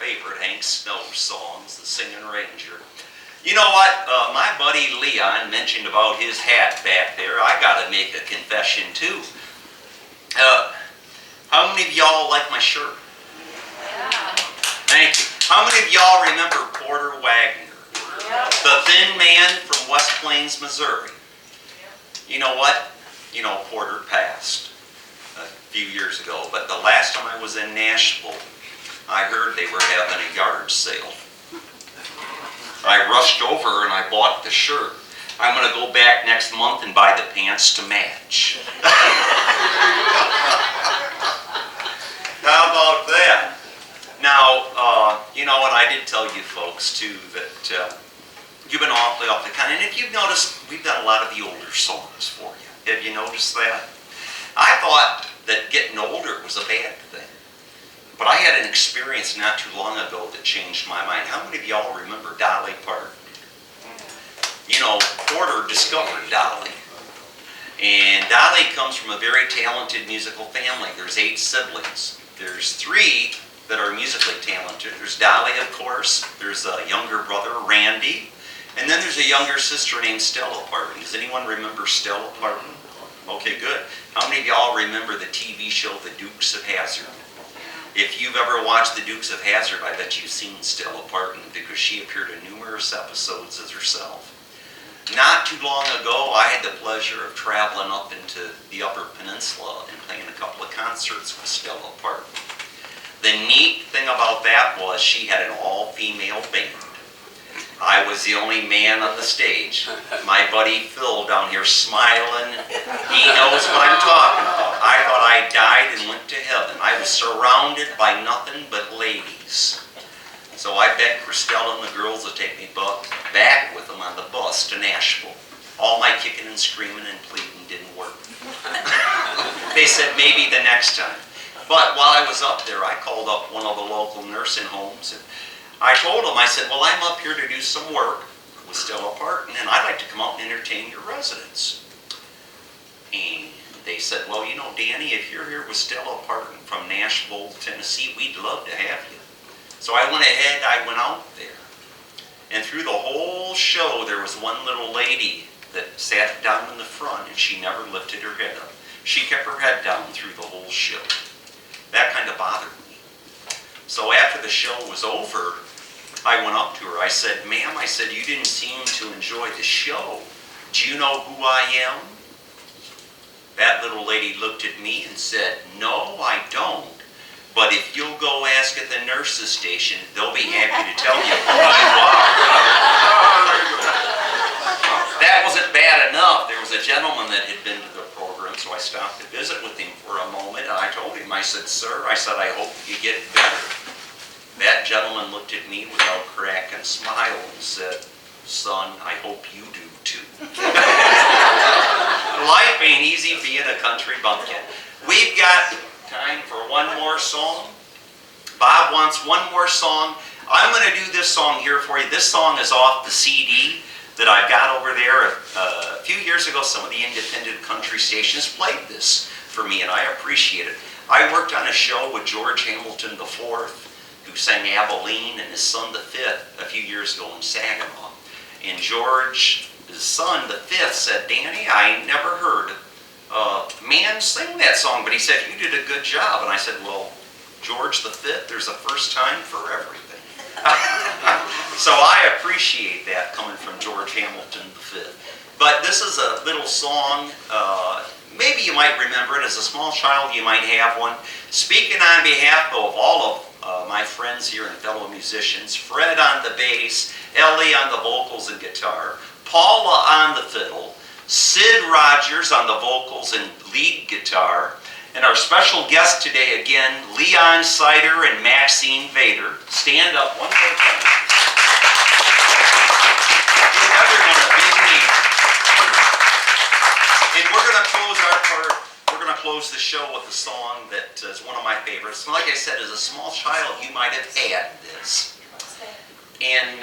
favorite Hank Snow songs, The Singing Ranger. You know what? My buddy Leon mentioned about his hat back there. I got to make a confession too. How many of y'all like my shirt? Yeah. Thank you. How many of y'all remember Porter Wagner? Yeah. The thin man from West Plains, Missouri. You know what? You know, Porter passed a few years ago, but the last time I was in Nashville, I heard they were having a yard sale. I rushed over and I bought the shirt. I'm going to go back next month and buy the pants to match. How about that? Now, you know what, I did tell you folks too that you've been awfully off the kind. And if you've noticed, we've done a lot of the older songs for you. Have you noticed that? I thought that getting older was a bad thing. But I had an experience not too long ago that changed my mind. How many of y'all remember Dolly Parton? You know, Porter discovered Dolly. And Dolly comes from a very talented musical family. There's 8 siblings. There's 3 that are musically talented. There's Dolly, of course. There's a younger brother, Randy. And then there's a younger sister named Stella Parton. Does anyone remember Stella Parton? Okay, good. How many of y'all remember the TV show The Dukes of Hazzard? If you've ever watched The Dukes of Hazzard, I bet you've seen Stella Parton because she appeared in numerous episodes as herself. Not too long ago, I had the pleasure of traveling up into the Upper Peninsula and playing a couple of concerts with Stella Parton. The neat thing about that was she had an all-female band. I was the only man on the stage. My buddy Phil down here smiling. He knows what I'm talking about. I thought I died and went to heaven. I was surrounded by nothing but ladies. So I begged for Stella and the girls to take me back with them on the bus to Nashville. All my kicking and screaming and pleading didn't work. They said maybe the next time. But while I was up there, I called up one of the local nursing homes and I told them, I said, well, I'm up here to do some work with Stella Parton, and I'd like to come out and entertain your residents. And they said, well, you know, Danny, if you're here with Stella Parton from Nashville, Tennessee, we'd love to have you. So I went ahead, I went out there. And through the whole show, there was one little lady that sat down in the front, and she never lifted her head up. She kept her head down through the whole show. That kind of bothered me. So after the show was over, I went up to her. I said, ma'am, I said, you didn't seem to enjoy the show. Do you know who I am? That little lady looked at me and said, no, I don't. But if you'll go ask at the nurse's station, they'll be happy to tell you who you are. That wasn't bad enough. There was a gentleman that had been to the program, so I stopped to visit with him for a moment, and I told him, I said, sir, I said, I hope you get better. That gentleman looked at me without a crack and smiled and said, son, I hope you do too. Life ain't easy being a country bumpkin. We've got time for one more song. Bob wants one more song. I'm going to do this song here for you. This song is off the CD that I've got over there. A few years ago, some of the independent country stations played this for me, and I appreciate it. I worked on a show with George Hamilton IV, who sang Abilene, and his son, the Fifth, a few years ago in Saginaw. And George, his son, the Fifth, said, Danny, I never heard a man sing that song, but he said, you did a good job. And I said, well, George the Fifth, there's a first time for everything. So I appreciate that coming from George Hamilton V. But this is a little song, maybe you might remember it. As a small child, you might have one. Speaking on behalf of all of my friends here and fellow musicians, Fred on the bass, Ellie on the vocals and guitar, Paula on the fiddle, Sid Rogers on the vocals and lead guitar, and our special guest today again, Leon Sider and Maxine Vader. Stand up one more time. Give everyone a big knee. And we're going to close our part. We're going to close the show with a song that is one of my favorites. Like I said, as a small child, you might have had this. And,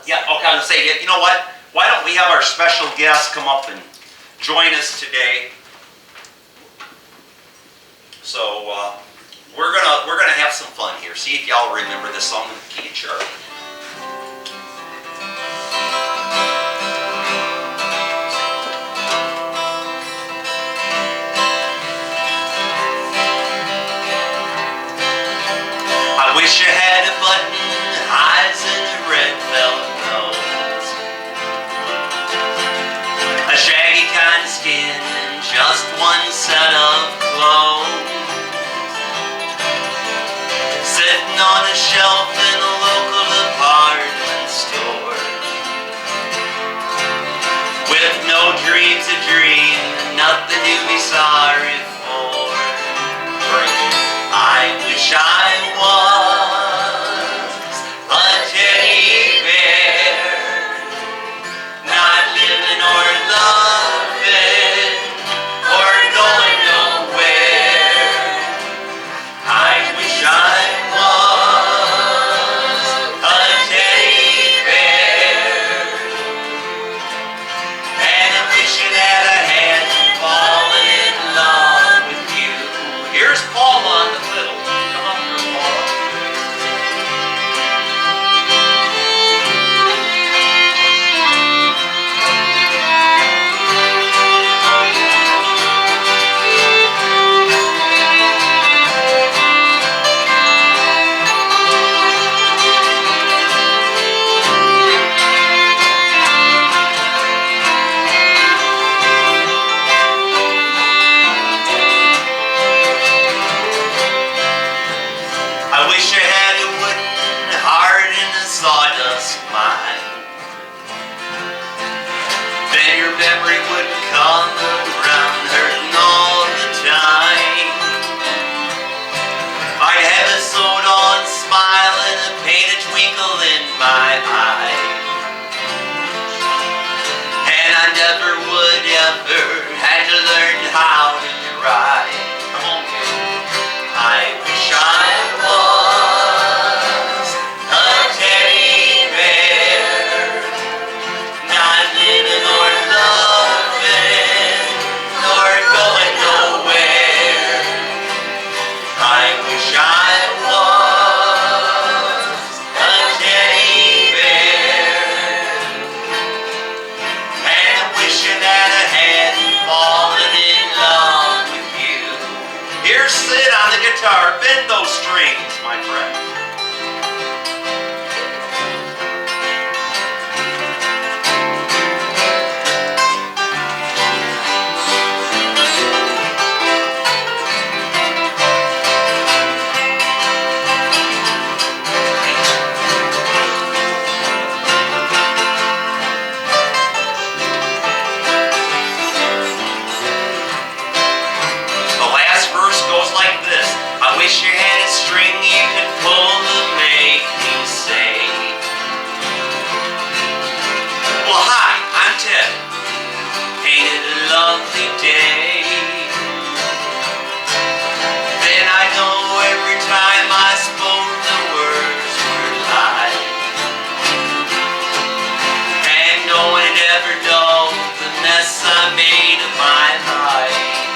yeah, okay, I was going to say, you know what? Why don't we have our special guest come up and join us today? So, we're gonna have some fun here. See if y'all remember this song in the key of Charlie. I wish I had a button, eyes and a red velvet nose, a shaggy kind of skin and just one set of clothes, sitting on a shelf in a local department store, with no dreams to dream and nothing to be sorry for. I wish I was a teddy bear, not living or loving or going nowhere. I wish I was a teddy bear, and I'm wishing that I had fallen in love with you. Here's Paul on the fiddle. Come on here, Paul. I wish I had a wooden heart and a sawdust mind. Then your memory wouldn't come around hurting all the time. I'd have a sewed-on smile and a painted twinkle in my eye, and I never would ever had to learn how to cry. Come on, kid. I wish I was a teddy bear, not living or loving nor going nowhere. I wish I was a teddy bear, and I'm wishing that I hadn't fallen in love with you. Here's Sid on the guitar. Bend those strings, my friend. The last verse goes like this. I wish you had a string you could pull to make me say, well, hi, I'm Ted. Ain't it a lovely day? Then I know every time I spoke the words were lies, and no one had ever known the mess I made of my life.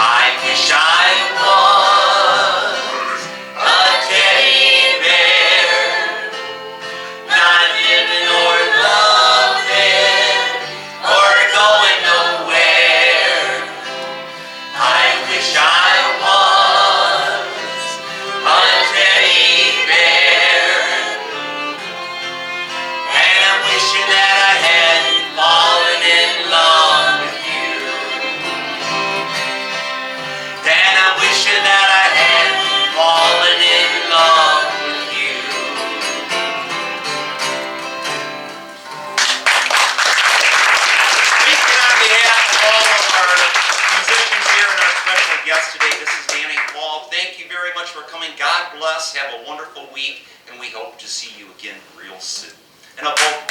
I wish I was a teddy bear, not living or loving or going nowhere. I wish I was a teddy bear, and I'm wishing that I hadn't fallen in love with you. And I'm wishing that I hadn't fallen in love with you. Speaking on behalf of all of our musicians here and our special guest today, this is Danny Paul. Thank you very much for coming. God bless. Have a wonderful week, and we hope to see you again real soon. And above